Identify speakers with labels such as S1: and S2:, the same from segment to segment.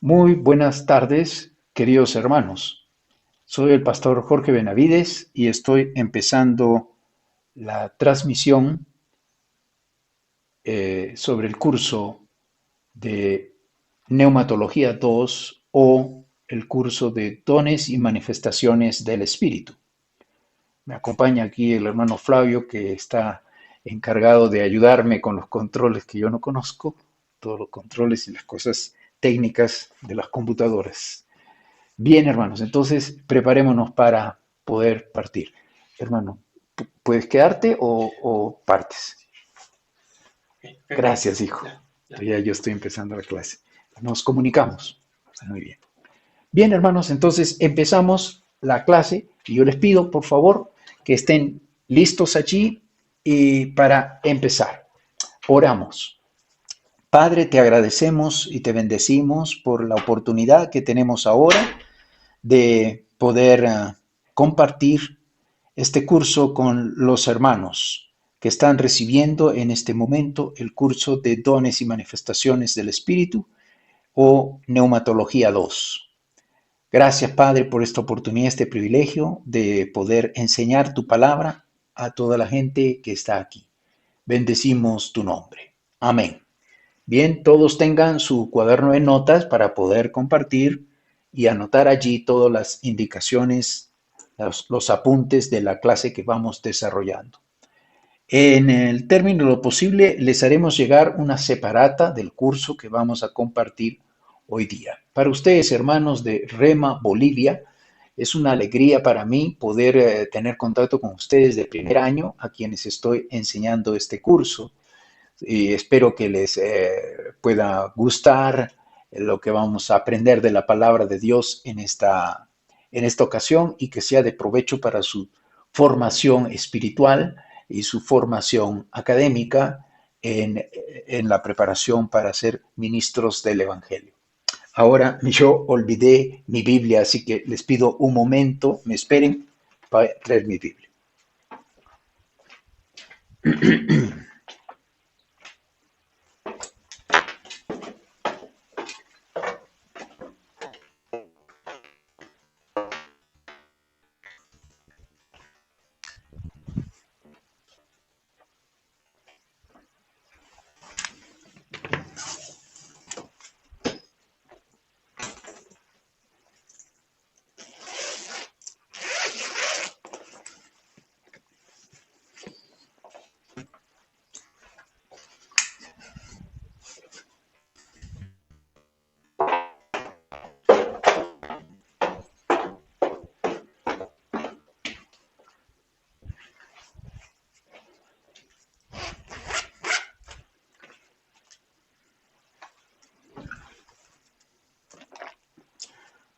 S1: Muy buenas tardes, queridos hermanos. Soy el pastor Jorge Benavides y estoy empezando la transmisión sobre el curso de Neumatología 2 o el curso de Dones y Manifestaciones del Espíritu. Me acompaña aquí el hermano Flavio, que está encargado de ayudarme con los controles que yo no conozco, todos los controles y las cosas técnicas de las computadoras. Bien, hermanos, entonces preparémonos para poder partir. Hermano, ¿puedes quedarte o partes? Gracias, hijo. Ya yo estoy empezando la clase. Nos comunicamos. Muy bien. Bien, hermanos, entonces empezamos la clase y yo les pido, por favor, que estén listos allí y para empezar. Oramos. Padre, te agradecemos y te bendecimos por la oportunidad que tenemos ahora de poder compartir este curso con los hermanos que están recibiendo en este momento el curso de Dones y Manifestaciones del Espíritu o Neumatología 2. Gracias, Padre, por esta oportunidad, este privilegio de poder enseñar tu palabra a toda la gente que está aquí. Bendecimos tu nombre. Amén. Bien, todos tengan su cuaderno de notas para poder compartir y anotar allí todas las indicaciones, los apuntes de la clase que vamos desarrollando. En el término de lo posible, les haremos llegar una separata del curso que vamos a compartir hoy día. Para ustedes, hermanos de Rema, Bolivia, es una alegría para mí poder tener contacto con ustedes de primer año, a quienes estoy enseñando este curso y espero que les pueda gustar lo que vamos a aprender de la palabra de Dios en esta ocasión y que sea de provecho para su formación espiritual y su formación académica en la preparación para ser ministros del Evangelio. Ahora yo olvidé mi Biblia, así que les pido un momento, me esperen para traer mi Biblia.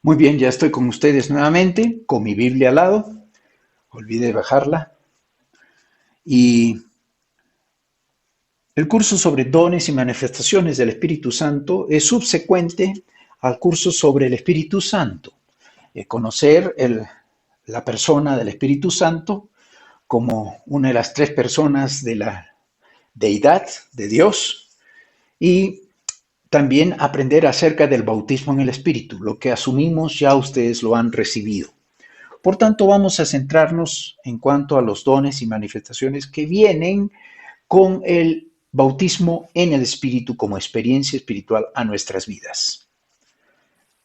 S1: Muy bien, ya estoy con ustedes nuevamente, con mi Biblia al lado. Olvidé bajarla. Y el curso sobre dones y manifestaciones del Espíritu Santo es subsecuente al curso sobre el Espíritu Santo. Conocer la persona del Espíritu Santo como una de las tres personas de la deidad de Dios y también aprender acerca del bautismo en el Espíritu, lo que asumimos ya ustedes lo han recibido. Por tanto, vamos a centrarnos en cuanto a los dones y manifestaciones que vienen con el bautismo en el Espíritu como experiencia espiritual a nuestras vidas.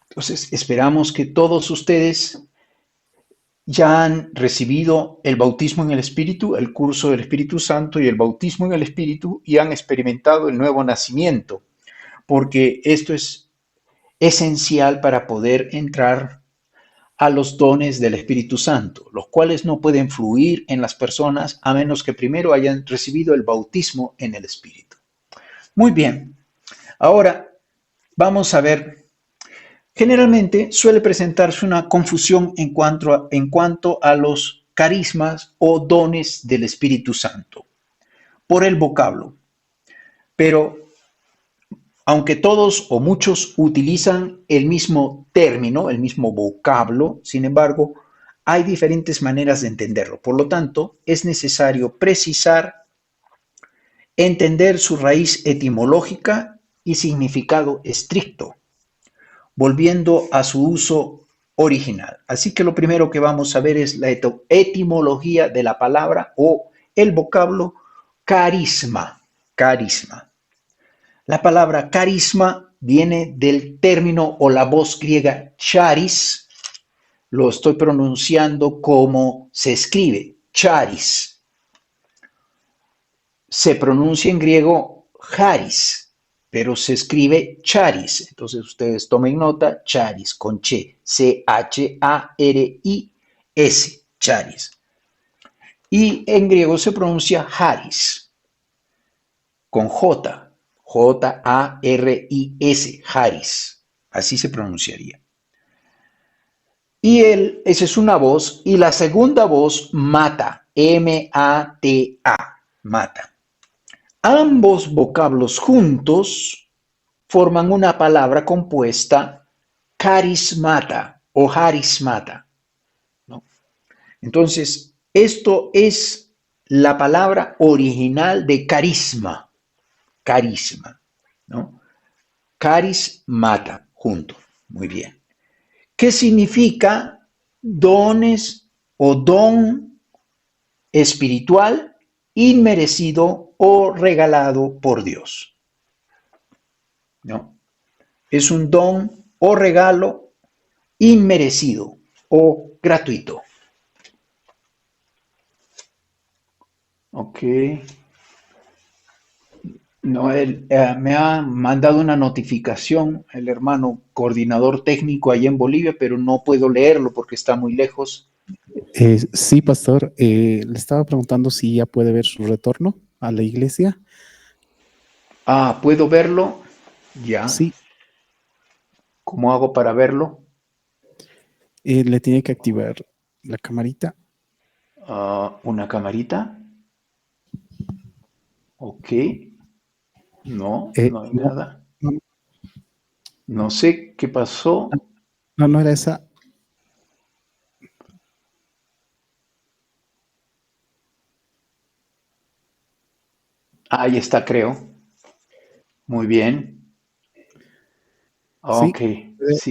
S1: Entonces, esperamos que todos ustedes ya han recibido el bautismo en el Espíritu, el curso del Espíritu Santo y el bautismo en el Espíritu y han experimentado el nuevo nacimiento, porque esto es esencial para poder entrar a los dones del Espíritu Santo, los cuales no pueden fluir en las personas a menos que primero hayan recibido el bautismo en el Espíritu. Muy bien, ahora vamos a ver, generalmente suele presentarse una confusión en cuanto a los carismas o dones del Espíritu Santo por el vocablo, pero aunque todos o muchos utilizan el mismo término, el mismo vocablo, sin embargo, hay diferentes maneras de entenderlo. Por lo tanto, es necesario precisar, entender su raíz etimológica y significado estricto. volviendo a su uso original. Así que lo primero que vamos a ver es la etimología de la palabra o el vocablo carisma. Carisma. La palabra carisma viene del término o la voz griega charis. Lo estoy pronunciando como se escribe, charis. Se pronuncia en griego charis, pero se escribe charis. Entonces ustedes tomen nota, charis con che, C-H-A-R-I-S, charis. Y en griego se pronuncia haris, con J, J-A-R-I-S, haris. Así se pronunciaría. Y esa es una voz. Y la segunda voz, mata, M-A-T-A, mata. Ambos vocablos juntos forman una palabra compuesta carismata o harismata, ¿no? Entonces, esto es la palabra original de carisma, carisma, ¿no? Carismata, junto. Muy bien. ¿Qué significa dones o don espiritual inmerecido o regalado por Dios? ¿No? Es un don o regalo inmerecido o gratuito. Ok. No, me ha mandado una notificación el hermano coordinador técnico allá en Bolivia, pero no puedo leerlo porque está muy lejos.
S2: Sí, pastor. Le estaba preguntando si ya puede ver su retorno a la iglesia.
S1: Ah, ¿puedo verlo? Ya.
S2: Sí.
S1: ¿Cómo hago para verlo?
S2: Le tiene que activar la camarita.
S1: ¿Una camarita? Ok. No, no hay
S2: No,
S1: nada. No sé qué pasó.
S2: no era esa.
S1: Ahí está, creo. Muy bien.
S2: Sí,
S1: Ok,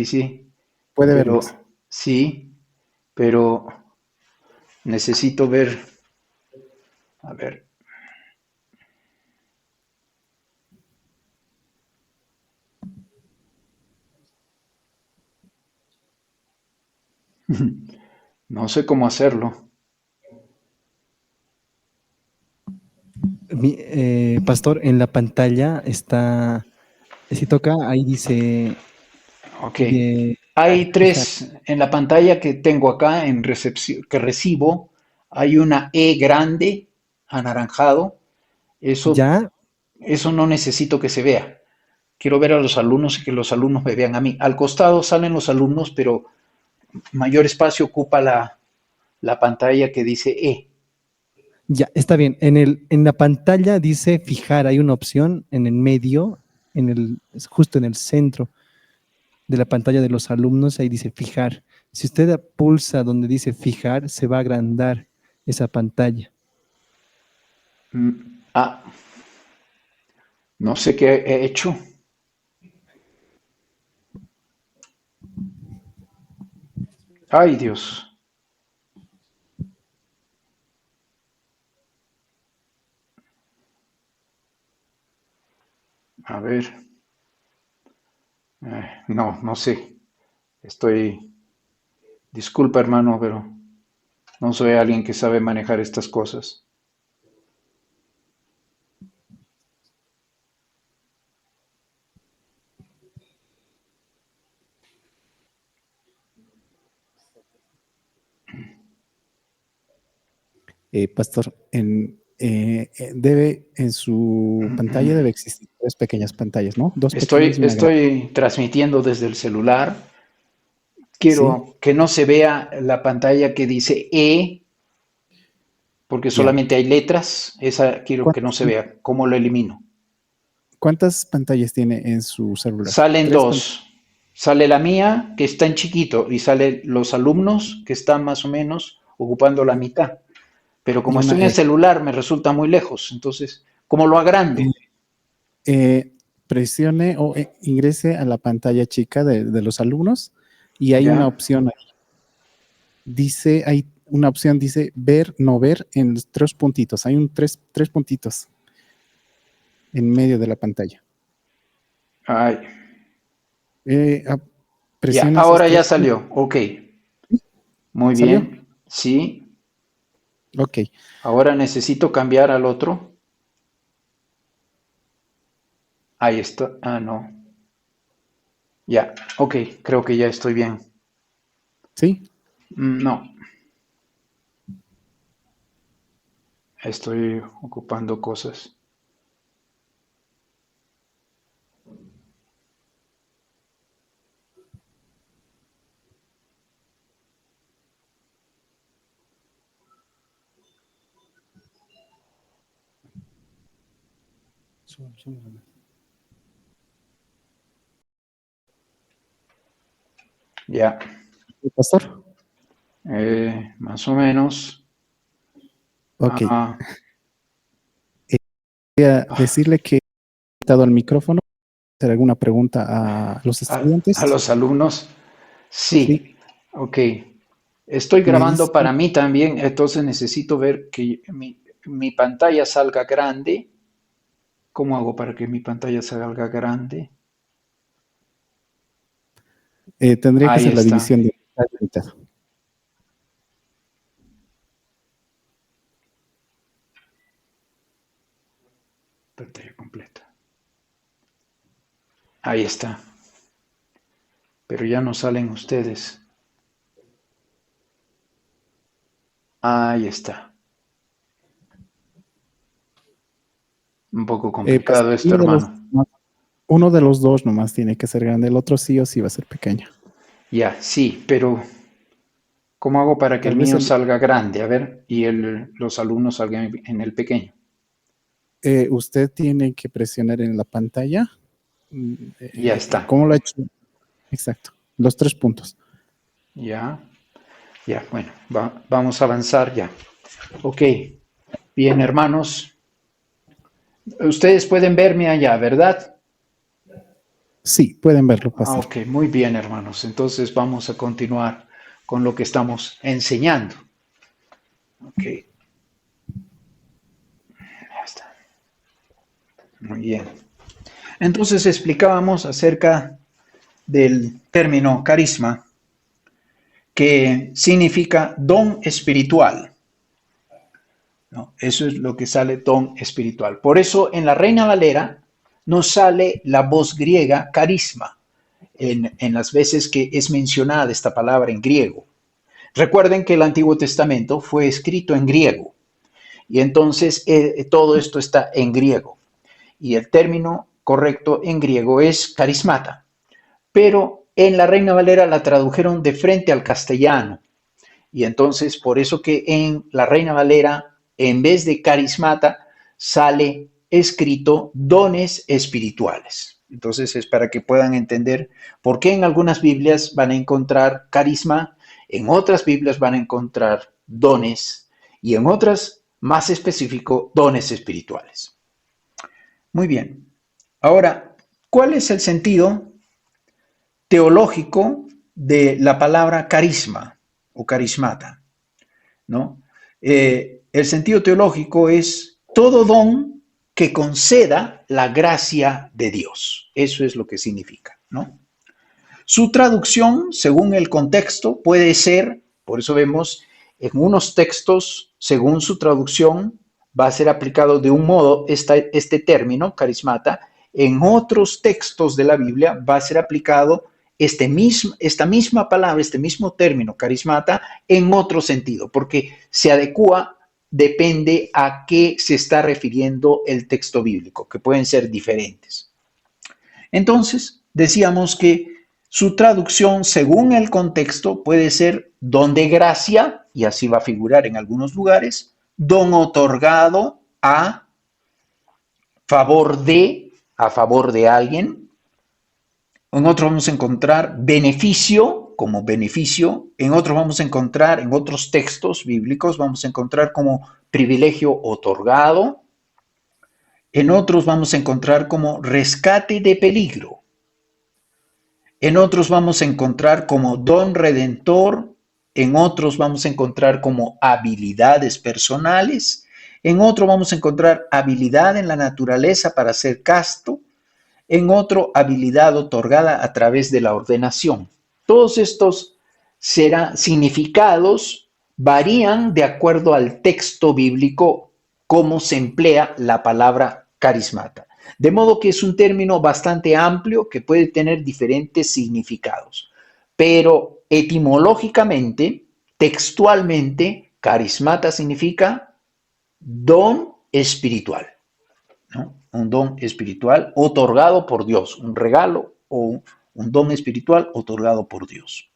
S1: sí.
S2: puede
S1: Pero
S2: vernos.
S1: sí, pero necesito ver. A ver. No sé cómo hacerlo.
S3: Pastor, en la pantalla está, si toca, ahí dice
S1: Ok.
S3: de
S1: Hay
S3: fijar.
S1: tres en la pantalla que tengo acá en recepción, que recibo. Hay una E grande, anaranjado. Eso,
S3: Ya,
S1: eso no necesito que se vea. Quiero ver a los alumnos y que los alumnos me vean a mí. Al costado salen los alumnos, pero mayor espacio ocupa la pantalla que dice E.
S3: ya, está bien. En la pantalla dice fijar, hay una opción en el medio, justo en el centro de la pantalla de los alumnos, ahí dice fijar. Si usted pulsa donde dice fijar, se va a agrandar esa pantalla.
S1: Ah, no sé qué he hecho. Ay, Dios. A ver. No sé. Disculpa, hermano, pero no soy alguien que sabe manejar estas cosas.
S2: Pastor, en su pantalla debe existir tres pequeñas pantallas, ¿no? Dos pequeñas y una grande.
S1: Estoy transmitiendo desde el celular.
S2: Sí,
S1: Quiero que no se vea la pantalla que dice E, porque
S2: ya.
S1: solamente hay letras. Esa quiero que no se vea. ¿Cómo lo elimino?
S2: ¿Cuántas pantallas tiene en su celular?
S1: Salen
S2: Tres
S1: dos. Sale la mía, que está en chiquito, y salen los alumnos, que están más o menos ocupando la mitad. Pero
S2: y
S1: como estoy
S2: una
S1: en el
S2: E.
S1: celular, me resulta muy lejos. Entonces, ¿cómo lo agrando?
S2: presione o ingrese a la pantalla chica de los alumnos y hay
S1: Ya.
S2: una opción ahí. Dice, hay una opción, dice ver, no ver, en los 3 puntitos. Hay tres puntitos en medio de la pantalla.
S1: Ay, ya,
S2: Presione esos
S1: ahora ya
S2: 3 puntos.
S1: salió. Ok, muy
S2: ¿Salió?
S1: bien. Sí,
S2: Ok.
S1: ahora necesito cambiar al otro. Ahí está. Ah, no. Ya, ok, creo que ya estoy bien.
S2: ¿Sí?
S1: No, estoy ocupando cosas. Ya,
S2: Pastor.
S1: más o menos.
S2: Ok.
S1: Ah,
S2: Voy a decirle que he quitado el micrófono. ¿Hacer alguna pregunta a los
S1: a
S2: estudiantes?
S1: los alumnos.
S2: Sí.
S1: Sí, ok. Estoy
S2: Me dice,
S1: grabando para mí también, entonces necesito ver que mi pantalla salga grande. ¿Cómo hago para que mi pantalla salga grande?
S2: tendría que
S1: Ahí
S2: ser la
S1: está,
S2: división de mitad.
S1: pantalla completa. Ahí está, pero ya no salen ustedes. Ahí está. Un poco complicado
S2: Pastor,
S1: esto, hermano.
S2: uno de los dos nomás tiene que ser grande, el otro sí o sí va a ser pequeño.
S1: Ya, sí, pero ¿cómo hago para que el
S2: Tal vez
S1: mío salga grande? A ver, y los alumnos salgan en el pequeño.
S2: usted tiene que presionar en la pantalla.
S1: Ya está.
S2: ¿Cómo lo ha hecho? Exacto, los 3 puntos.
S1: Ya, ya, bueno, vamos a avanzar ya. Ok, bien, hermanos. Ustedes pueden verme allá, ¿verdad?
S2: Sí, pueden verlo,
S1: Ah,
S2: pastor.
S1: ok, muy bien, hermanos. Entonces vamos a continuar con lo que estamos enseñando. Ok, ya está. Muy bien. Entonces explicábamos acerca del término carisma, que significa don espiritual, ¿no? Eso es lo que sale don espiritual. Por eso en la Reina Valera nos sale la voz griega carisma en las veces que es mencionada esta palabra en griego. Recuerden que el Antiguo Testamento fue escrito en griego y entonces todo esto está en griego y el término correcto en griego es carismata, pero en la Reina Valera la tradujeron de frente al castellano y entonces por eso que en la Reina Valera en vez de carismata sale escrito dones espirituales. Entonces es para que puedan entender por qué en algunas Biblias van a encontrar carisma, en otras Biblias van a encontrar dones y en otras, más específico, dones espirituales. Muy bien. Ahora, ¿cuál es el sentido teológico de la palabra carisma o carismata? ¿No? El sentido teológico es todo don que conceda la gracia de Dios. Eso es lo que significa, ¿no? Su traducción, según el contexto, puede ser, por eso vemos en unos textos, según su traducción, va a ser aplicado de un modo este término, carismata, en otros textos de la Biblia va a ser aplicado esta misma palabra, este mismo término, carismata, en otro sentido, porque se adecua, depende a qué se está refiriendo el texto bíblico, que pueden ser diferentes. Entonces, decíamos que su traducción, según el contexto, puede ser don de gracia, y así va a figurar en algunos lugares, don otorgado a favor de alguien. En otro vamos a encontrar beneficio, como beneficio. En otro vamos a encontrar, en otros textos bíblicos, vamos a encontrar como privilegio otorgado. En otros vamos a encontrar como rescate de peligro. En otros vamos a encontrar como don redentor. En otros vamos a encontrar como habilidades personales. En otro vamos a encontrar habilidad en la naturaleza para ser casto. En otro, habilidad otorgada a través de la ordenación. Todos estos significados varían de acuerdo al texto bíblico, cómo se emplea la palabra carismata. De modo que es un término bastante amplio que puede tener diferentes significados. Pero etimológicamente, textualmente, carismata significa don espiritual, ¿no? Un don espiritual otorgado por Dios, un regalo o un don espiritual otorgado por Dios.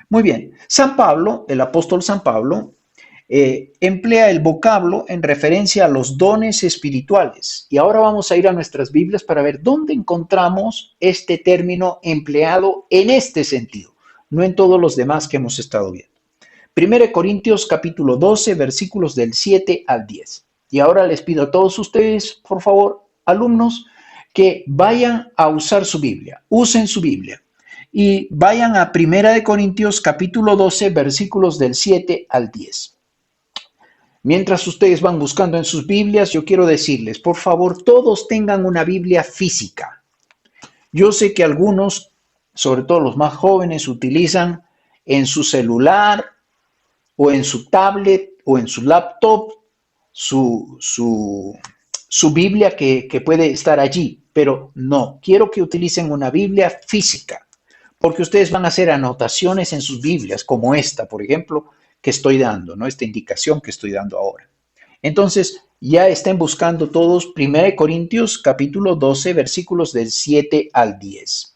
S1: Muy bien, San Pablo, el apóstol San Pablo, emplea el vocablo en referencia a los dones espirituales. Y ahora vamos a ir a nuestras Biblias para ver dónde encontramos este término empleado en este sentido, no en todos los demás que hemos estado viendo. 1 Corintios capítulo 12, versículos del 7 al 10. Y ahora les pido a todos ustedes, por favor, alumnos, que vayan a usar su Biblia, usen su Biblia y vayan a 1 Corintios capítulo 12, versículos del 7 al 10. Mientras ustedes van buscando en sus Biblias, yo quiero decirles, por favor, todos tengan una Biblia física. Yo sé que algunos, sobre todo los más jóvenes, utilizan en su celular o en su tablet o en su laptop su Biblia que puede estar allí, pero no, quiero que utilicen una Biblia física, porque ustedes van a hacer anotaciones en sus Biblias, como esta, por ejemplo, que estoy dando, ¿no? Esta indicación que estoy dando ahora. Entonces, ya estén buscando todos 1 Corintios capítulo 12, versículos del 7 al 10.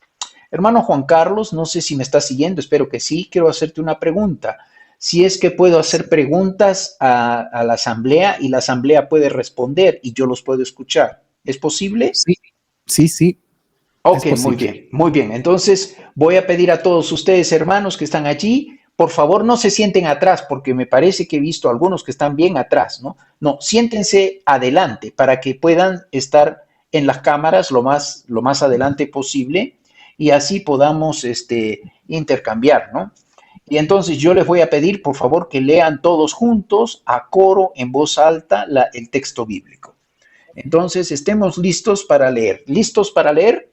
S1: Hermano Juan Carlos, no sé si me está siguiendo, espero que sí, quiero hacerte una pregunta. Si es que puedo hacer preguntas a la asamblea y la asamblea puede responder y yo los puedo escuchar. ¿Es posible?
S2: Sí, sí, sí.
S1: Ok, muy bien, muy bien. Entonces voy a pedir a todos ustedes, hermanos que están allí, por favor no se sienten atrás, porque me parece que he visto algunos que están bien atrás, ¿no? No, siéntense adelante para que puedan estar en las cámaras lo más adelante posible y así podamos intercambiar, ¿no? Y entonces yo les voy a pedir, por favor, que lean todos juntos, a coro, en voz alta, el texto bíblico. Entonces, estemos listos para leer. ¿Listos para leer?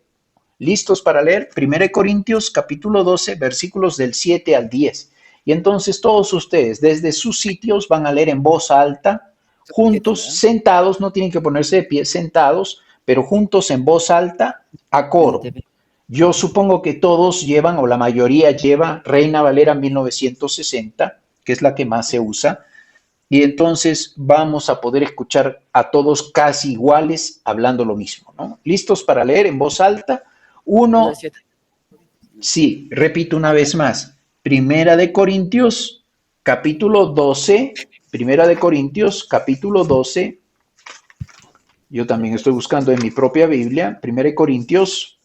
S1: ¿Listos para leer? 1 Corintios capítulo 12, versículos del 7 al 10. Y entonces todos ustedes, desde sus sitios, van a leer en voz alta, juntos, sentados, no tienen que ponerse de pie, sentados, pero juntos en voz alta, a coro. Yo supongo que todos llevan, o la mayoría lleva, Reina Valera 1960, que es la que más se usa, y entonces vamos a poder escuchar a todos casi iguales hablando lo mismo, ¿no? ¿Listos para leer en voz alta? Uno, sí, repito una vez más, Primera de Corintios, capítulo 12, Primera de Corintios, capítulo 12, yo también estoy buscando en mi propia Biblia, Primera de Corintios,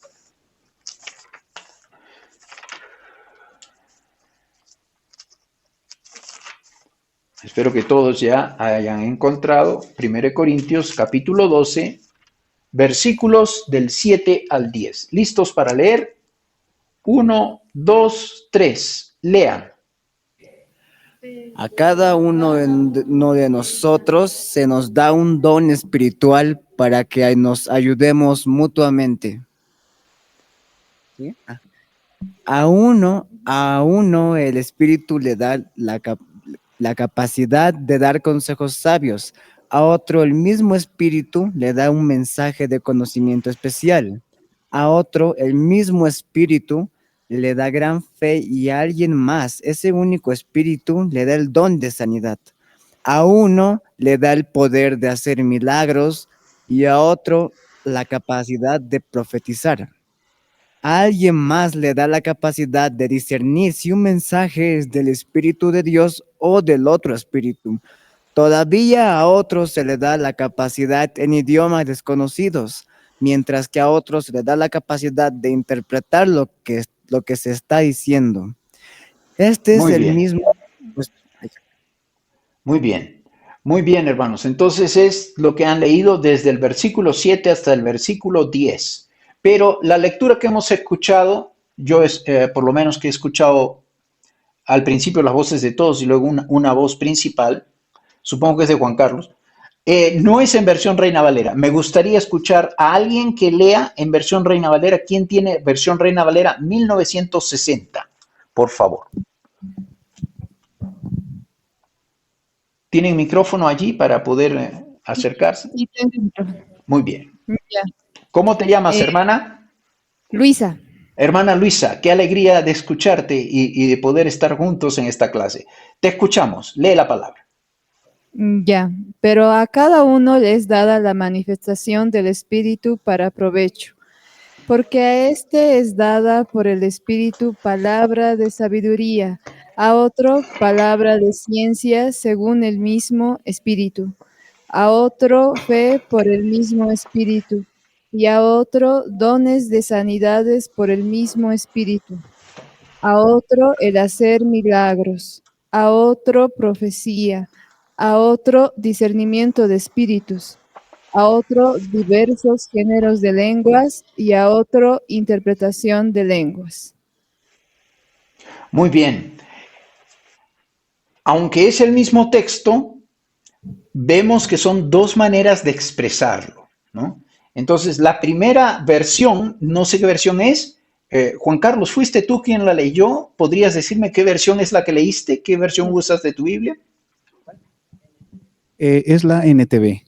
S1: espero que todos ya hayan encontrado 1 Corintios capítulo 12, versículos del 7 al 10. ¿Listos para leer? 1, 2, 3. Lean.
S4: A cada uno de nosotros se nos da un don espiritual para que nos ayudemos mutuamente. ¿Sí? A uno el Espíritu le da la capacidad de dar consejos sabios. A otro el mismo Espíritu le da un mensaje de conocimiento especial. A otro el mismo Espíritu le da gran fe y a alguien más, ese único Espíritu le da el don de sanidad. A uno le da el poder de hacer milagros y a otro la capacidad de profetizar. A alguien más le da la capacidad de discernir si un mensaje es del Espíritu de Dios o del otro espíritu. Todavía a otros se le da la capacidad en idiomas desconocidos, mientras que a otros se le da la capacidad de interpretar lo que se está diciendo. Este es
S1: Muy
S4: el
S1: bien.
S4: mismo.
S1: Muy bien. Muy bien, hermanos. Entonces es lo que han leído desde el versículo 7 hasta el versículo 10. Pero la lectura que hemos escuchado, yo por lo menos que he escuchado al principio las voces de todos y luego una voz principal, supongo que es de Juan Carlos, no es en versión Reina Valera. Me gustaría escuchar a alguien que lea en versión Reina Valera. ¿Quién tiene versión Reina Valera 1960? Por favor. ¿Tienen micrófono allí para poder acercarse?
S5: Sí, tengo el micrófono.
S1: Muy bien.
S5: Ya.
S1: ¿Cómo te llamas,
S5: Eh,
S1: hermana?
S5: Luisa,
S1: Hermana Luisa, qué alegría de escucharte y de poder estar juntos en esta clase. Te escuchamos. Lee la palabra.
S5: ya, pero a cada uno le es dada la manifestación del Espíritu para provecho, porque a este es dada por el Espíritu palabra de sabiduría, a otro palabra de ciencia según el mismo Espíritu, a otro fe por el mismo Espíritu, y a otro dones de sanidades por el mismo Espíritu, a otro el hacer milagros, a otro profecía, a otro discernimiento de espíritus, a otro diversos géneros de lenguas y a otro interpretación de lenguas.
S1: Muy bien. Aunque es el mismo texto, vemos que son dos maneras de expresarlo, ¿no? Entonces, la primera versión, no sé qué versión es. Juan Carlos, ¿fuiste tú quien la leyó? ¿Podrías decirme qué versión es la que leíste? ¿Qué versión usas de tu Biblia?
S2: Es la NTV.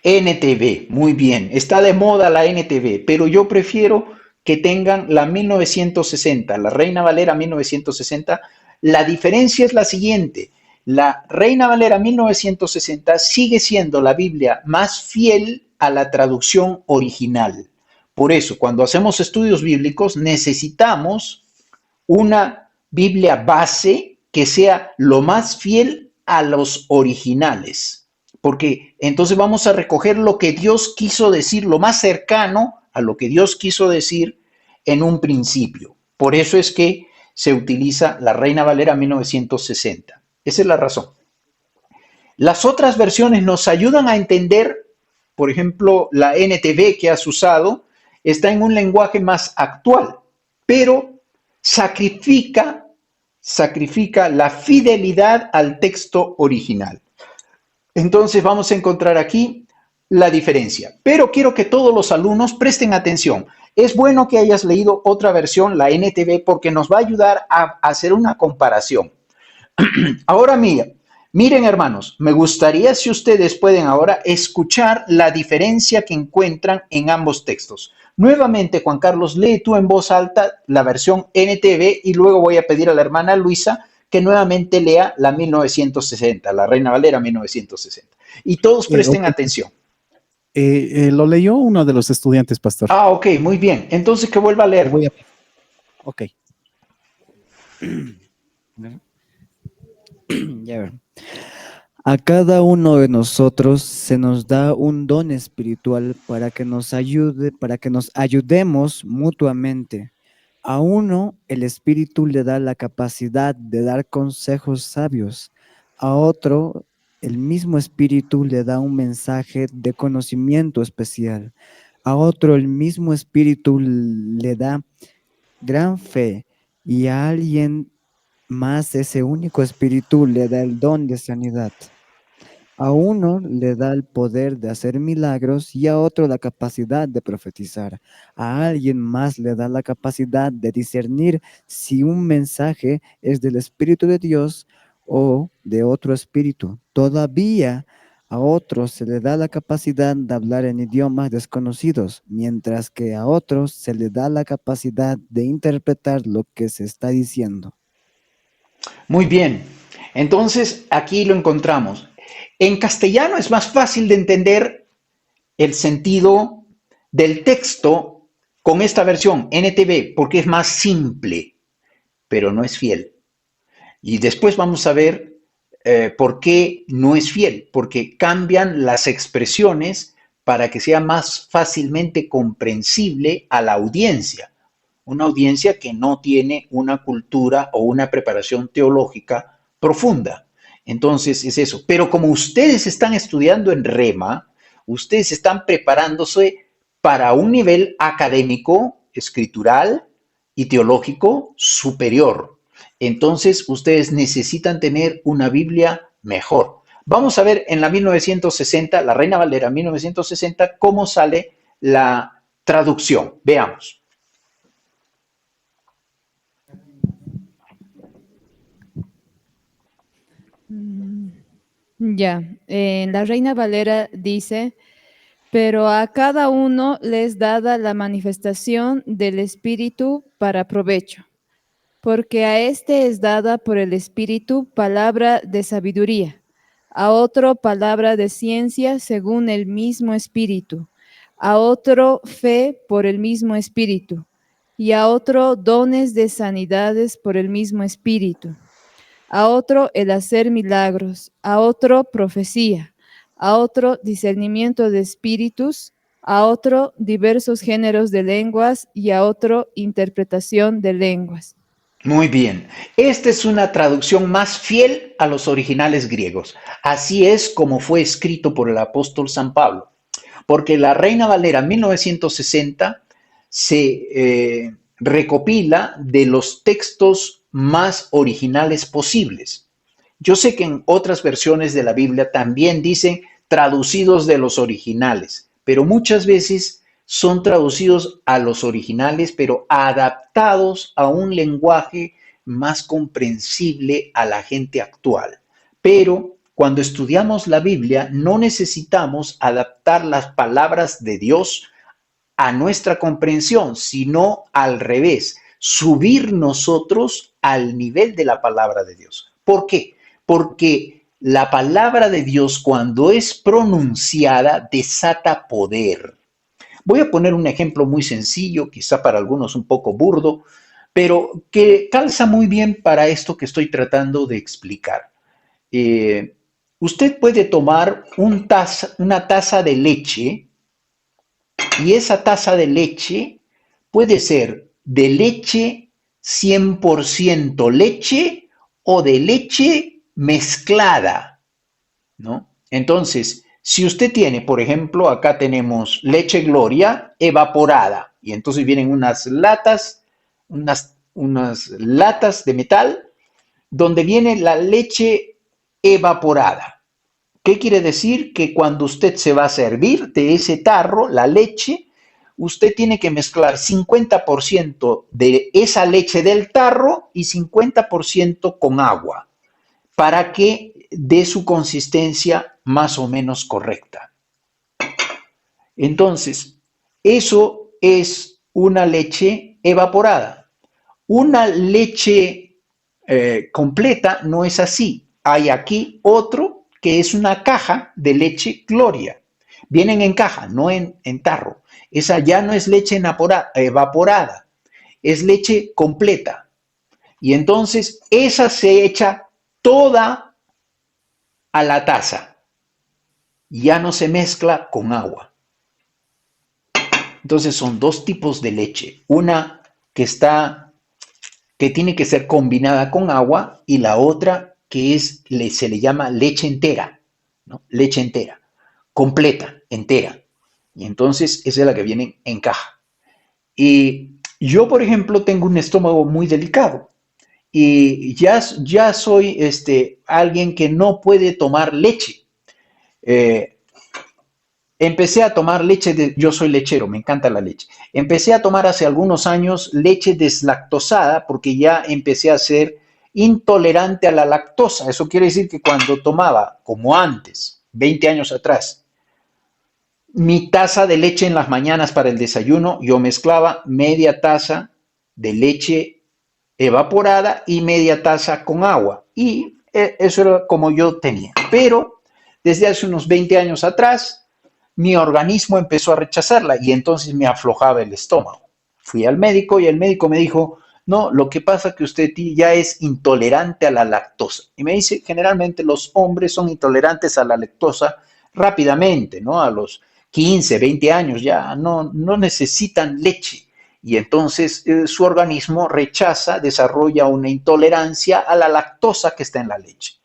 S1: NTV, muy bien. Está de moda la NTV, pero yo prefiero que tengan la 1960, la Reina Valera 1960. La diferencia es la siguiente. La Reina Valera 1960 sigue siendo la Biblia más fiel a la traducción original. Por eso, cuando hacemos estudios bíblicos, necesitamos una Biblia base que sea lo más fiel a los originales. Porque entonces vamos a recoger lo que Dios quiso decir, lo más cercano a lo que Dios quiso decir en un principio. Por eso es que se utiliza la Reina Valera 1960. Esa es la razón. Las otras versiones nos ayudan a entender, por ejemplo, la NTV que has usado, está en un lenguaje más actual, pero sacrifica la fidelidad al texto original. Entonces vamos a encontrar aquí la diferencia. Pero quiero que todos los alumnos presten atención. Es bueno que hayas leído otra versión, la NTV, porque nos va a ayudar a hacer una comparación. Ahora miren hermanos, me gustaría si ustedes pueden ahora escuchar la diferencia que encuentran en ambos textos. Nuevamente, Juan Carlos, lee tú en voz alta la versión NTV y luego voy a pedir a la hermana Luisa que nuevamente lea la 1960, la Reina Valera 1960. Y todos presten atención.
S2: Lo leyó uno de los estudiantes, pastor.
S1: Ah, ok, muy bien. Entonces que vuelva a leer.
S2: Ok.
S4: Ya ver. A cada uno de nosotros se nos da un don espiritual para que nos ayudemos mutuamente. A uno el Espíritu le da la capacidad de dar consejos sabios. A otro el mismo Espíritu le da un mensaje de conocimiento especial. A otro el mismo Espíritu le da gran fe. Y a alguien más ese único Espíritu le da el don de sanidad. A uno le da el poder de hacer milagros y a otro la capacidad de profetizar. A alguien más le da la capacidad de discernir si un mensaje es del Espíritu de Dios o de otro espíritu. Todavía a otros se le da la capacidad de hablar en idiomas desconocidos, mientras que a otros se le da la capacidad de interpretar lo que se está diciendo.
S1: Muy bien. Entonces, aquí lo encontramos. En castellano es más fácil de entender el sentido del texto con esta versión NTV porque es más simple, pero no es fiel. Y después vamos a ver por qué no es fiel, porque cambian las expresiones para que sea más fácilmente comprensible a la audiencia. Una audiencia que no tiene una cultura o una preparación teológica profunda. Entonces es eso. Pero como ustedes están estudiando en Rema, ustedes están preparándose para un nivel académico, escritural y teológico superior. Entonces ustedes necesitan tener una Biblia mejor. Vamos a ver en la 1960, la Reina Valera 1960, cómo sale la traducción. Veamos.
S5: Ya, en la Reina Valera dice, pero a cada uno les dada la manifestación del Espíritu para provecho, porque a este es dada por el Espíritu palabra de sabiduría, a otro palabra de ciencia según el mismo Espíritu, a otro fe por el mismo Espíritu, y a otro dones de sanidades por el mismo Espíritu, a otro el hacer milagros, a otro profecía, a otro discernimiento de espíritus, a otro diversos géneros de lenguas y a otro interpretación de lenguas.
S1: Muy bien. Esta es una traducción más fiel a los originales griegos. Así es como fue escrito por el apóstol San Pablo. Porque la Reina Valera 1960 se recopila de los textos más originales posibles. Yo sé que en otras versiones de la Biblia también dicen traducidos de los originales, pero muchas veces son traducidos a los originales, pero adaptados a un lenguaje más comprensible a la gente actual. Pero cuando estudiamos la Biblia, no necesitamos adaptar las palabras de Dios a nuestra comprensión, sino al revés, subir nosotros al nivel de la palabra de Dios. ¿Por qué? Porque la palabra de Dios, cuando es pronunciada, desata poder. Voy a poner un ejemplo muy sencillo, quizá para algunos un poco burdo, pero que calza muy bien para esto que estoy tratando de explicar. Usted puede tomar una taza de leche y esa taza de leche puede ser de leche 100% leche o de leche mezclada, ¿no? Entonces, si usted tiene, por ejemplo, acá tenemos leche Gloria evaporada y entonces vienen unas latas de metal donde viene la leche evaporada. ¿Qué quiere decir? Que cuando usted se va a servir de ese tarro, la leche, usted tiene que mezclar 50% de esa leche del tarro y 50% con agua para que dé su consistencia más o menos correcta. Entonces, eso es una leche evaporada. Una leche completa no es así. Hay aquí otro que es una caja de leche Gloria. Vienen en caja, no en tarro. Esa ya no es leche evaporada, es leche completa. Y entonces esa se echa toda a la taza. Ya no se mezcla con agua. Entonces son dos tipos de leche. Una que tiene que ser combinada con agua y la otra que se le llama leche entera, ¿no? Leche entera, completa, entera. Y entonces esa es la que viene en caja. Y yo, por ejemplo, tengo un estómago muy delicado y ya soy alguien que no puede tomar leche. Empecé a tomar leche, yo soy lechero, me encanta la leche. Empecé a tomar hace algunos años leche deslactosada porque ya empecé a ser intolerante a la lactosa. Eso quiere decir que cuando tomaba, como antes, 20 años atrás, mi taza de leche en las mañanas para el desayuno, yo mezclaba media taza de leche evaporada y media taza con agua. Y eso era como yo tenía. Pero desde hace unos 20 años atrás, mi organismo empezó a rechazarla y entonces me aflojaba el estómago. Fui al médico y el médico me dijo, no, lo que pasa es que usted ya es intolerante a la lactosa. Y me dice, generalmente los hombres son intolerantes a la lactosa rápidamente, ¿no? A los 15, 20 años ya no necesitan leche. Y entonces su organismo desarrolla una intolerancia a la lactosa que está en la leche.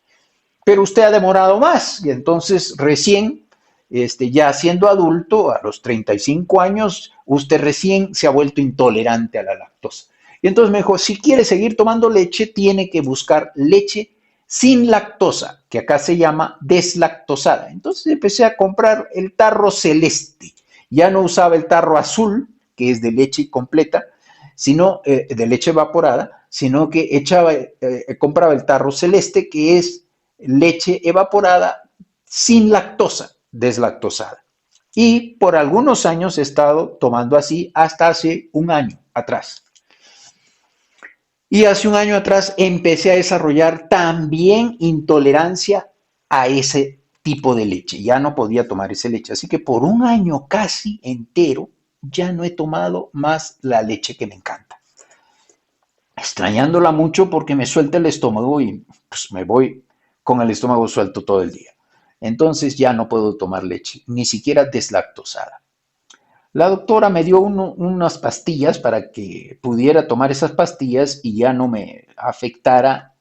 S1: pero usted ha demorado más y entonces recién, ya siendo adulto, a los 35 años, usted recién se ha vuelto intolerante a la lactosa. Y entonces me dijo, si quiere seguir tomando leche, tiene que buscar leche sin lactosa, que acá se llama deslactosada. Entonces empecé a comprar el tarro celeste. Ya no usaba el tarro azul, que es de leche completa, sino de leche evaporada, sino que compraba el tarro celeste, que es leche evaporada sin lactosa, deslactosada. Y por algunos años he estado tomando así hasta hace un año atrás. Y hace un año atrás empecé a desarrollar también intolerancia a ese tipo de leche. Ya no podía tomar esa leche. Así que por un año casi entero ya no he tomado más la leche que me encanta. Extrañándola mucho porque me suelta el estómago y pues me voy con el estómago suelto todo el día. Entonces ya no puedo tomar leche, ni siquiera deslactosada. La doctora me dio unas pastillas para que pudiera tomar esas pastillas y ya no me afectara,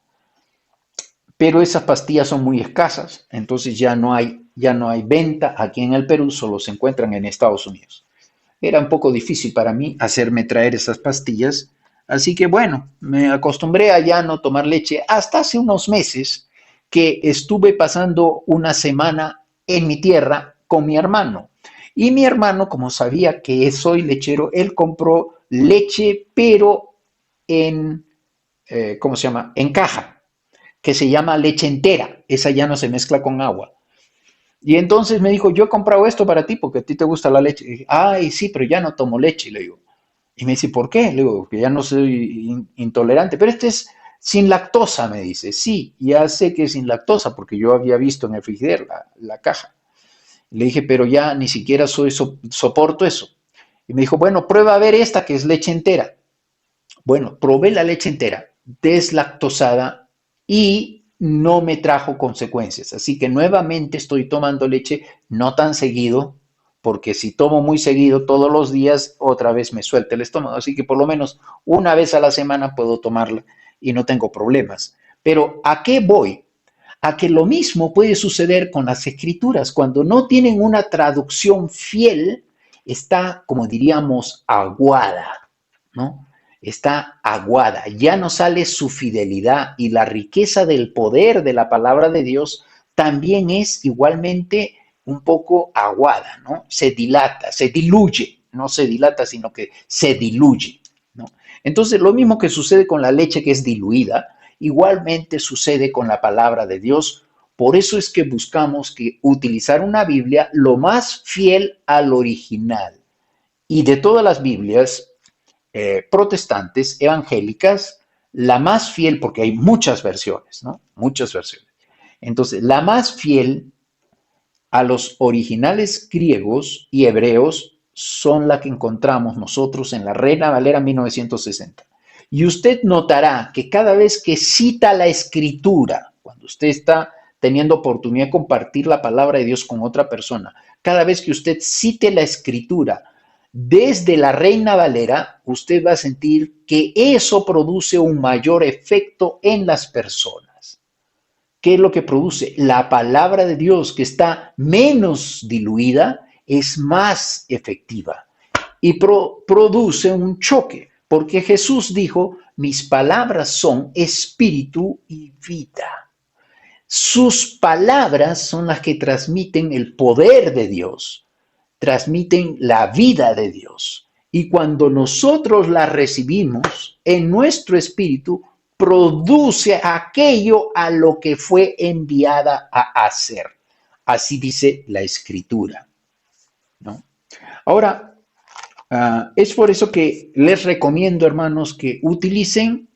S1: pero esas pastillas son muy escasas, entonces ya no hay venta aquí en el Perú, solo se encuentran en Estados Unidos. Era un poco difícil para mí hacerme traer esas pastillas, así que bueno, me acostumbré a ya no tomar leche hasta hace unos meses que estuve pasando una semana en mi tierra con mi hermano. Y mi hermano, como sabía que soy lechero, él compró leche, pero en, ¿cómo se llama? En caja, que se llama leche entera. Esa ya no se mezcla con agua. Y entonces me dijo, yo he comprado esto para ti porque a ti te gusta la leche. Y dije, ay, sí, pero ya no tomo leche, le digo. Y me dice, ¿por qué? Le digo, que ya no soy intolerante. Pero este es sin lactosa, me dice. Sí, ya sé que es sin lactosa porque yo había visto en el frigider la caja. Le dije, pero ya ni siquiera soporto eso. Y me dijo, bueno, prueba a ver esta que es leche entera. Bueno, probé la leche entera, deslactosada, y no me trajo consecuencias. Así que nuevamente estoy tomando leche, no tan seguido, porque si tomo muy seguido todos los días, otra vez me suelta el estómago. Así que por lo menos una vez a la semana puedo tomarla y no tengo problemas. Pero ¿a qué voy? A que lo mismo puede suceder con las escrituras. Cuando no tienen una traducción fiel, está, como diríamos, aguada, ¿no? Está aguada, ya no sale su fidelidad, y la riqueza del poder de la palabra de Dios también es igualmente un poco aguada, ¿no? Se dilata, se diluye, no se dilata, sino que se diluye, ¿no? Entonces, lo mismo que sucede con la leche que es diluida, igualmente sucede con la palabra de Dios. Por eso es que buscamos que utilizar una Biblia lo más fiel al original. Y de todas las Biblias protestantes, evangélicas, la más fiel, porque hay muchas versiones, ¿no? Muchas versiones. Entonces, la más fiel a los originales griegos y hebreos son la que encontramos nosotros en la Reina Valera 1960. Y usted notará que cada vez que cita la Escritura, cuando usted está teniendo oportunidad de compartir la palabra de Dios con otra persona, cada vez que usted cite la Escritura desde la Reina Valera, usted va a sentir que eso produce un mayor efecto en las personas. ¿Qué es lo que produce? La palabra de Dios, que está menos diluida, es más efectiva y produce un choque. Porque Jesús dijo, mis palabras son espíritu y vida. Sus palabras son las que transmiten el poder de Dios, transmiten la vida de Dios. Y cuando nosotros la recibimos en nuestro espíritu, produce aquello a lo que fue enviada a hacer. Así dice la Escritura, ¿no? Ahora, es por eso que les recomiendo, hermanos, que utilicen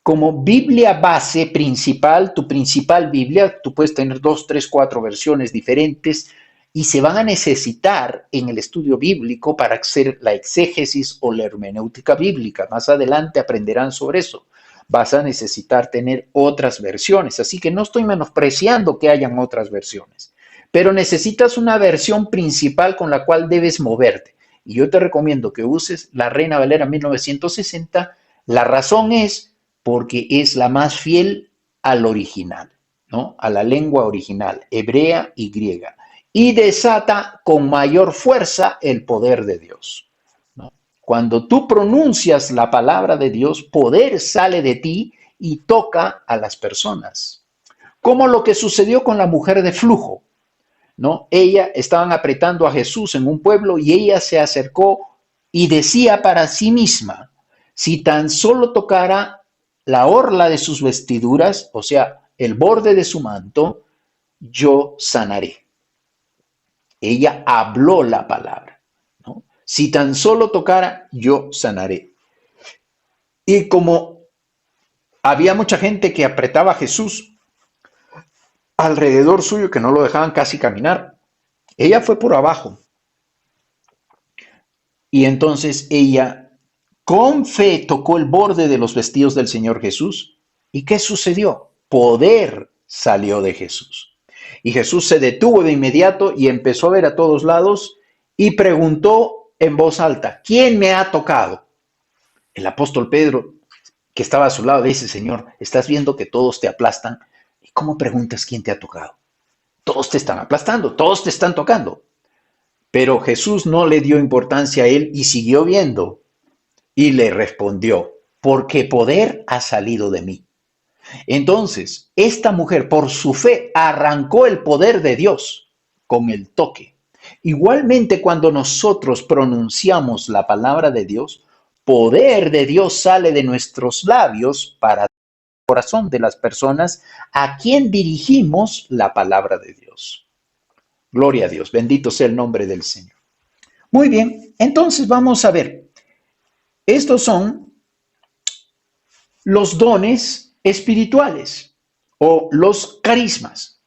S1: como Biblia base principal, tu principal Biblia. Tú puedes tener 2, 3, 4 versiones diferentes y se van a necesitar en el estudio bíblico para hacer la exégesis o la hermenéutica bíblica. Más adelante aprenderán sobre eso. Vas a necesitar tener otras versiones, así que no estoy menospreciando que hayan otras versiones, pero necesitas una versión principal con la cual debes moverte. Y yo te recomiendo que uses la Reina Valera 1960. La razón es porque es la más fiel al original, ¿no? A la lengua original, hebrea y griega, y desata con mayor fuerza el poder de Dios, ¿no? Cuando tú pronuncias la palabra de Dios, poder sale de ti y toca a las personas. Como lo que sucedió con la mujer de flujo, ¿no? Estaban apretando a Jesús en un pueblo y ella se acercó y decía para sí misma, si tan solo tocara la orla de sus vestiduras, o sea, el borde de su manto, yo sanaré. Ella habló la palabra, ¿no? Si tan solo tocara, yo sanaré. Y como había mucha gente que apretaba a Jesús alrededor suyo, que no lo dejaban casi caminar, ella fue por abajo. Y entonces ella, con fe, tocó el borde de los vestidos del Señor Jesús. ¿Y qué sucedió? Poder salió de Jesús. Y Jesús se detuvo de inmediato y empezó a ver a todos lados y preguntó en voz alta, ¿quién me ha tocado? El apóstol Pedro, que estaba a su lado, le dice, Señor, ¿estás viendo que todos te aplastan? ¿Y cómo preguntas quién te ha tocado? Todos te están aplastando, todos te están tocando. Pero Jesús no le dio importancia a él y siguió viendo y le respondió, porque poder ha salido de mí. Entonces, esta mujer por su fe arrancó el poder de Dios con el toque. Igualmente, cuando nosotros pronunciamos la palabra de Dios, poder de Dios sale de nuestros labios para el corazón de las personas a quien dirigimos la palabra de Dios. Gloria a Dios, bendito sea el nombre del Señor. Muy bien, entonces vamos a ver. Estos son los dones espirituales o los carismas,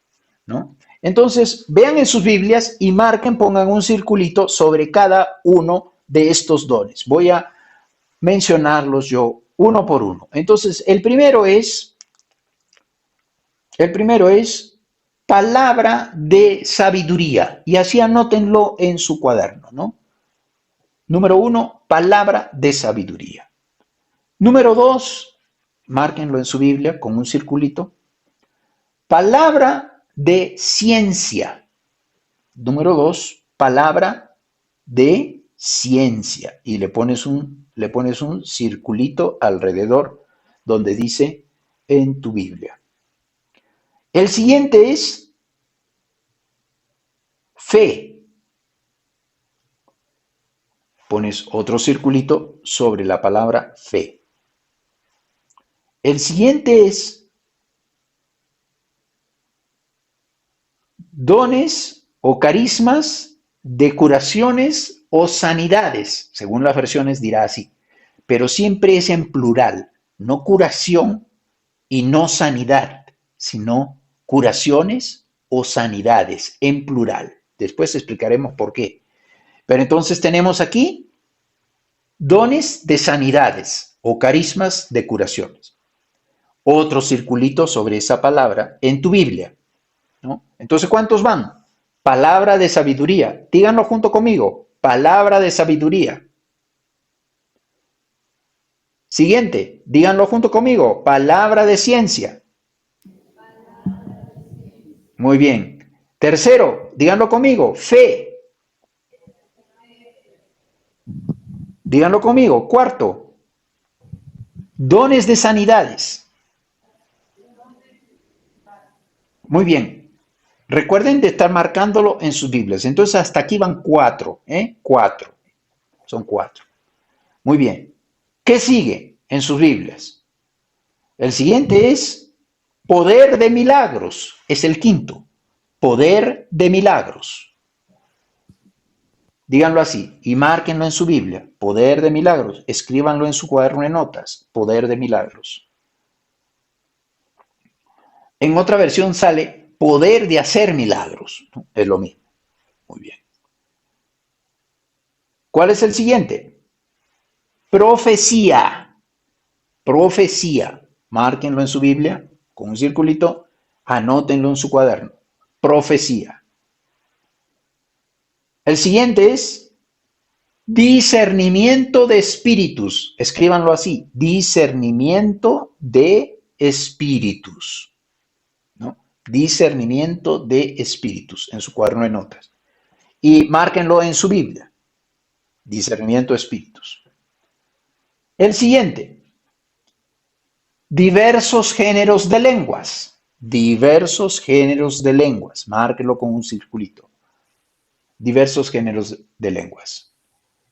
S1: ¿no? Entonces, vean en sus Biblias y marquen, pongan un circulito sobre cada uno de estos dones. Voy a mencionarlos yo uno por uno. Entonces, el primero es palabra de sabiduría, y así anótenlo en su cuaderno, ¿no? Número 1, palabra de sabiduría. Número 2, márquenlo en su Biblia con un circulito, palabra de ciencia. Número 2, palabra de ciencia, y le pones un circulito alrededor donde dice en tu Biblia. El siguiente es fe. Pones otro circulito sobre la palabra fe. El siguiente es dones o carismas de curaciones o sanidades. Según las versiones dirá así, pero siempre es en plural, no curación y no sanidad, sino curaciones o sanidades en plural. Después explicaremos por qué. Pero entonces tenemos aquí dones de sanidades o carismas de curaciones. Otro circulito sobre esa palabra en tu Biblia, ¿no? Entonces, ¿cuántos van? Palabra de sabiduría. Díganlo junto conmigo. Palabra de sabiduría. Siguiente, díganlo junto conmigo. Palabra de ciencia. Muy bien. Tercero, díganlo conmigo. Fe. Díganlo conmigo. Cuarto, dones de sanidades. Muy bien. Recuerden de estar marcándolo en sus Biblias. Entonces, hasta aquí van 4, ¿eh? 4. Son 4. Muy bien. ¿Qué sigue en sus Biblias? El siguiente es poder de milagros. Es el quinto. Poder de milagros. Díganlo así y márquenlo en su Biblia. Poder de milagros. Escríbanlo en su cuaderno de notas. Poder de milagros. En otra versión sale poder de hacer milagros, ¿no? Es lo mismo. Muy bien. ¿Cuál es el siguiente? Profecía. Profecía. Márquenlo en su Biblia con un circulito. Anótenlo en su cuaderno. Profecía. El siguiente es discernimiento de espíritus. Escríbanlo así. Discernimiento de espíritus. Discernimiento de espíritus, en su cuaderno de notas. Y márquenlo en su Biblia. Discernimiento de espíritus. El siguiente. Diversos géneros de lenguas. Diversos géneros de lenguas. Márquenlo con un circulito. Diversos géneros de lenguas.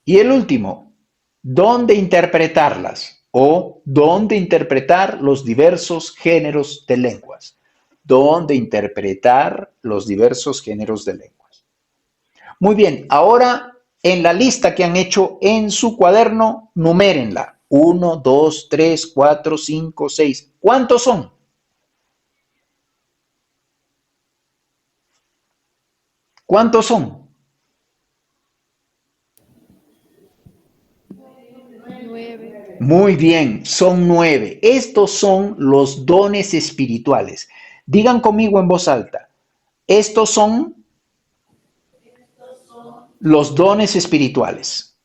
S1: Y el último, ¿dónde interpretarlas? O ¿dónde interpretar los diversos géneros de lenguas? ¿Dónde interpretar los diversos géneros de lenguas? Muy bien, ahora en la lista que han hecho en su cuaderno, numérenla. 1, 2, 3, 4, 5, 6. ¿Cuántos son? ¿Cuántos son?
S5: 9.
S1: Muy bien, son 9. Estos son los dones espirituales. Digan conmigo en voz alta. Estos son los dones espirituales.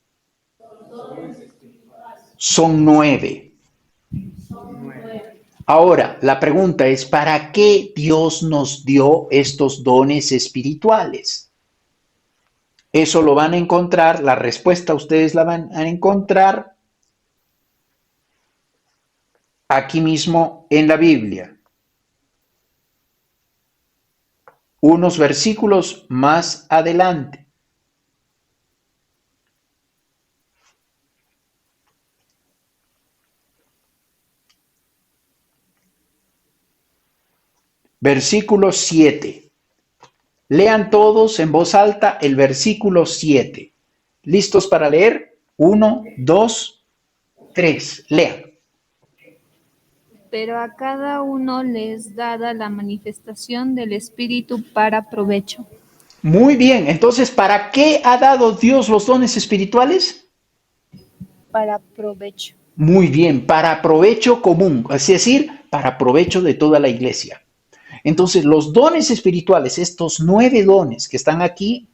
S1: Son 9. Ahora, la pregunta es, ¿para qué Dios nos dio estos dones espirituales? Eso lo van a encontrar, la respuesta ustedes la van a encontrar aquí mismo en la Biblia. Unos versículos más adelante. Versículo 7. Lean todos en voz alta el versículo 7. ¿Listos para leer? 1, 2, 3. Lean.
S6: Pero a cada uno le es dada la manifestación del Espíritu para provecho.
S1: Muy bien. Entonces, ¿para qué ha dado Dios los dones espirituales?
S6: Para provecho.
S1: Muy bien, para provecho común, es decir, para provecho de toda la iglesia. Entonces, los dones espirituales, estos 9 dones que están aquí,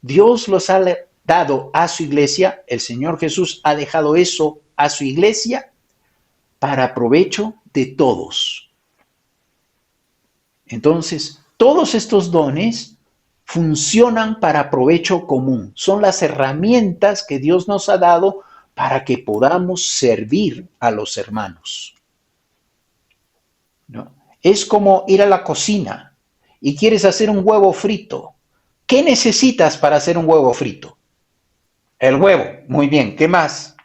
S1: Dios los ha dado a su iglesia, el Señor Jesús ha dejado eso a su iglesia para provecho de todos. Entonces, todos estos dones funcionan para provecho común. Son las herramientas que Dios nos ha dado para que podamos servir a los hermanos. ¿No? Es como ir a la cocina y quieres hacer un huevo frito. ¿Qué necesitas para hacer un huevo frito? El huevo, muy bien. ¿Qué más?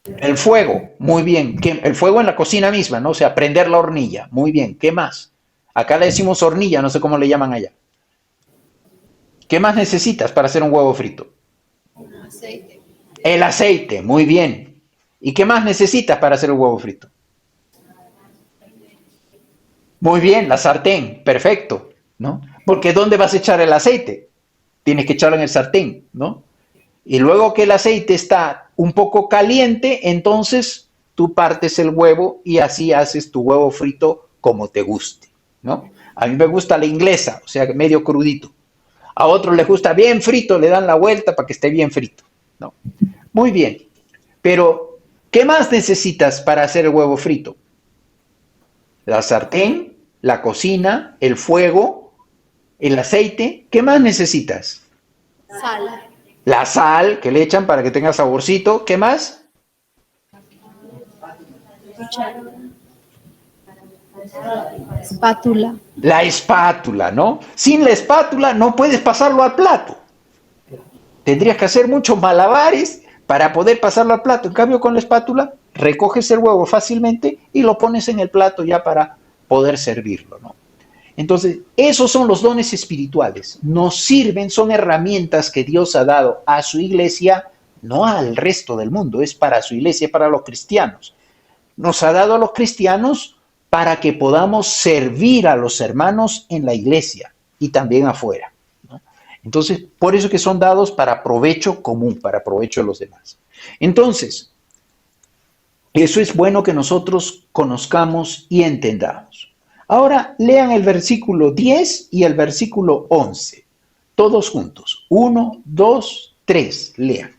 S1: El fuego, muy bien. El fuego en la cocina misma, ¿no? O sea, prender la hornilla, muy bien. ¿Qué más? Acá le decimos hornilla, no sé cómo le llaman allá. ¿Qué más necesitas para hacer un huevo frito?
S5: Aceite.
S1: El aceite, muy bien. ¿Y qué más necesitas para hacer un huevo frito? Muy bien, la sartén, perfecto, ¿no? Porque ¿dónde vas a echar el aceite? Tienes que echarlo en el sartén, ¿no? Y luego que el aceite está un poco caliente, entonces tú partes el huevo y así haces tu huevo frito como te guste, ¿no? A mí me gusta la inglesa, o sea, medio crudito. A otros les gusta bien frito, le dan la vuelta para que esté bien frito, ¿no? Muy bien, pero ¿qué más necesitas para hacer el huevo frito? La sartén, la cocina, el fuego, el aceite. ¿Qué más necesitas?
S5: Sal.
S1: La sal que le echan para que tenga saborcito. ¿Qué más?
S5: Espátula.
S1: La espátula, ¿no? Sin la espátula no puedes pasarlo al plato. Tendrías que hacer muchos malabares para poder pasarlo al plato. En cambio, con la espátula recoges el huevo fácilmente y lo pones en el plato ya para poder servirlo, ¿no? Entonces, esos son los dones espirituales. Nos sirven, son herramientas que Dios ha dado a su iglesia, no al resto del mundo, es para su iglesia, para los cristianos. Nos ha dado a los cristianos para que podamos servir a los hermanos en la iglesia y también afuera, ¿no? Entonces, por eso que son dados para provecho común, para provecho de los demás. Entonces, eso es bueno que nosotros conozcamos y entendamos. Ahora lean el versículo 10 y el versículo 11. Todos juntos. 1, 2, 3. Lean.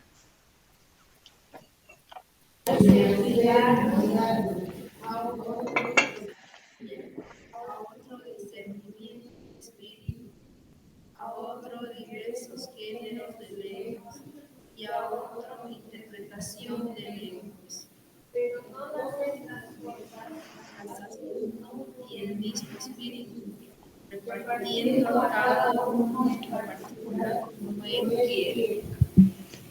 S6: el mismo espíritu, repartiendo a cada uno en particular como Él quiere.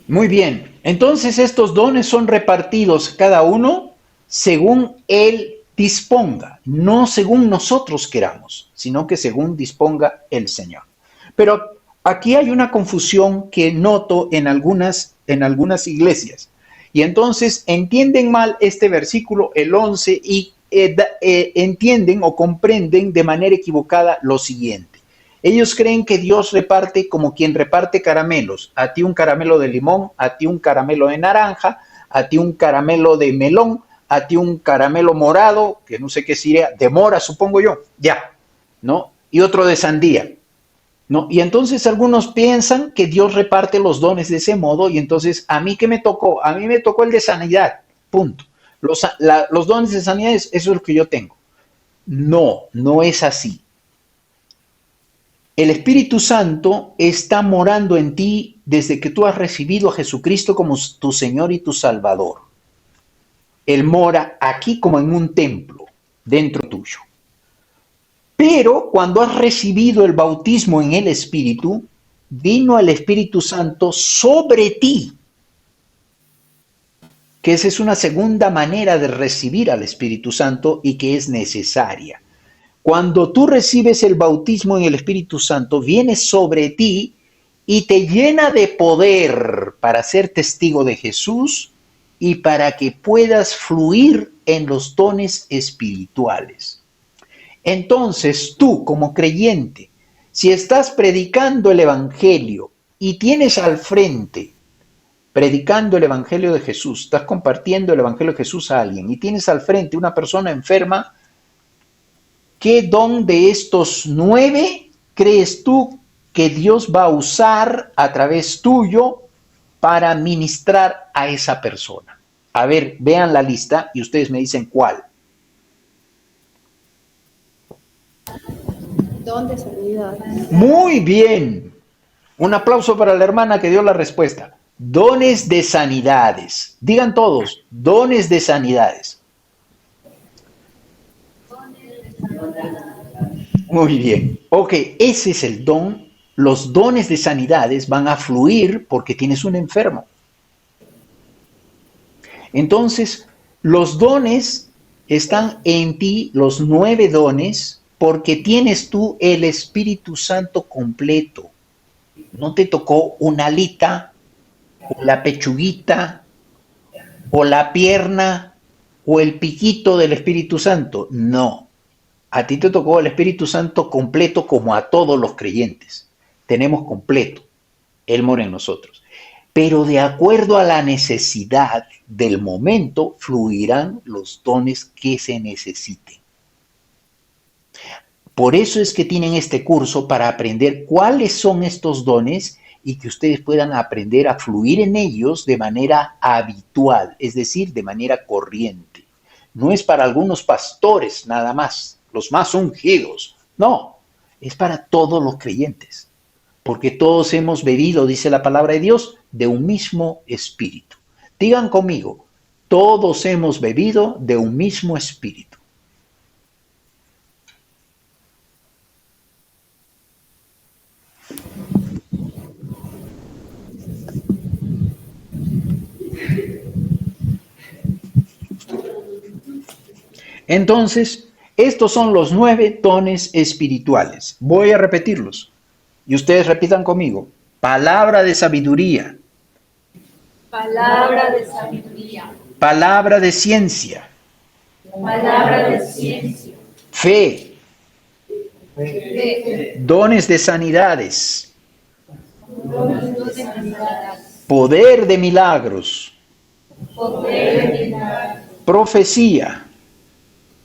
S1: Muy bien. Entonces estos dones son repartidos cada uno según Él disponga, no según nosotros queramos, sino que según disponga el Señor. Pero aquí hay una confusión que noto en algunas iglesias. Y entonces entienden mal este versículo, el 11, y entienden o comprenden de manera equivocada lo siguiente. Ellos creen que Dios reparte como quien reparte caramelos. A ti un caramelo de limón, a ti un caramelo de naranja, a ti un caramelo de melón, a ti un caramelo morado, que no sé qué sería, de mora, supongo yo, ya, ¿no? Y otro de sandía, ¿no? Y entonces algunos piensan que Dios reparte los dones de ese modo, y entonces, ¿a mí qué me tocó? A mí me tocó el de sanidad, punto. Los dones de sanidad, eso es lo que yo tengo. No, no es así. El Espíritu Santo está morando en ti desde que tú has recibido a Jesucristo como tu Señor y tu Salvador. Él mora aquí como en un templo, dentro tuyo. Pero cuando has recibido el bautismo en el Espíritu, vino el Espíritu Santo sobre ti. Que esa es una segunda manera de recibir al Espíritu Santo y que es necesaria. Cuando tú recibes el bautismo en el Espíritu Santo, viene sobre ti y te llena de poder para ser testigo de Jesús y para que puedas fluir en los dones espirituales. Entonces tú, como creyente, si estás predicando el Evangelio y tienes al frente, predicando el Evangelio de Jesús, estás compartiendo el Evangelio de Jesús a alguien y tienes al frente una persona enferma, ¿qué don de estos 9 crees tú que Dios va a usar a través tuyo para ministrar a esa persona? A ver, vean la lista y ustedes me dicen cuál.
S6: Don de sanidad.
S1: Muy bien. Un aplauso para la hermana que dio la respuesta. Dones de sanidades. Digan todos, dones de sanidades. Muy bien. Ok, ese es el don. Los dones de sanidades van a fluir porque tienes un enfermo. Entonces, los dones están en ti, los 9 dones, porque tienes tú el Espíritu Santo completo. No te tocó una alita, o la pechuguita, o la pierna, o el piquito del Espíritu Santo. No. A ti te tocó el Espíritu Santo completo como a todos los creyentes. Tenemos completo. Él mora en nosotros. Pero de acuerdo a la necesidad del momento, fluirán los dones que se necesiten. Por eso es que tienen este curso para aprender cuáles son estos dones y que ustedes puedan aprender a fluir en ellos de manera habitual, es decir, de manera corriente. No es para algunos pastores nada más, los más ungidos. No, es para todos los creyentes. Porque todos hemos bebido, dice la palabra de Dios, de un mismo espíritu. Digan conmigo, todos hemos bebido de un mismo espíritu. Entonces, estos son los 9 dones espirituales. Voy a repetirlos. Y ustedes repitan conmigo. Palabra de sabiduría.
S6: Palabra de sabiduría.
S1: Palabra de ciencia.
S6: Palabra de ciencia.
S1: Fe.
S6: Fe.
S1: Dones de sanidades.
S6: Dones de sanidad.
S1: Poder de milagros.
S6: Poder de milagros.
S1: Profecía.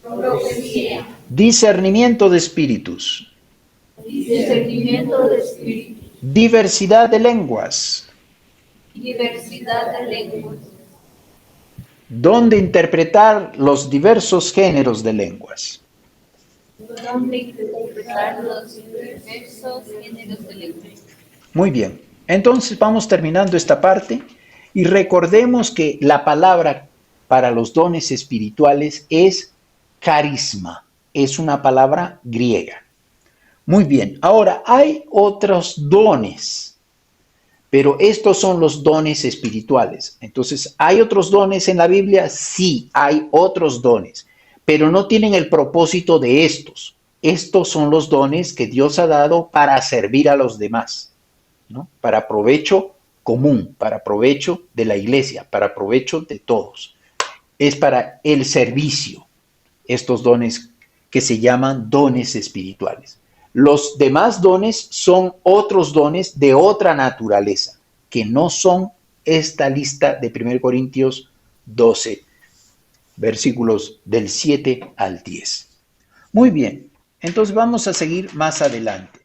S6: Profecía.
S1: Discernimiento de espíritus.
S6: Discernimiento de espíritu.
S1: Diversidad de lenguas.
S6: Diversidad de lenguas.
S1: Don de interpretar los diversos géneros de lenguas.
S6: Don de interpretar los diversos géneros de lenguas.
S1: Muy bien. Entonces vamos terminando esta parte y recordemos que la palabra para los dones espirituales es carisma. es una palabra griega. Muy bien, ahora hay otros dones, pero estos son los dones espirituales. Entonces, ¿hay otros dones en la Biblia? Sí, hay otros dones, pero no tienen el propósito de estos. Estos son los dones que Dios ha dado para servir a los demás, ¿no? Para provecho común, para provecho de la iglesia, para provecho de todos. Es para el servicio, estos dones que se llaman dones espirituales. Los demás dones son otros dones de otra naturaleza, que no son esta lista de 1 Corintios 12, versículos del 7 al 10. Muy bien, entonces vamos a seguir más adelante.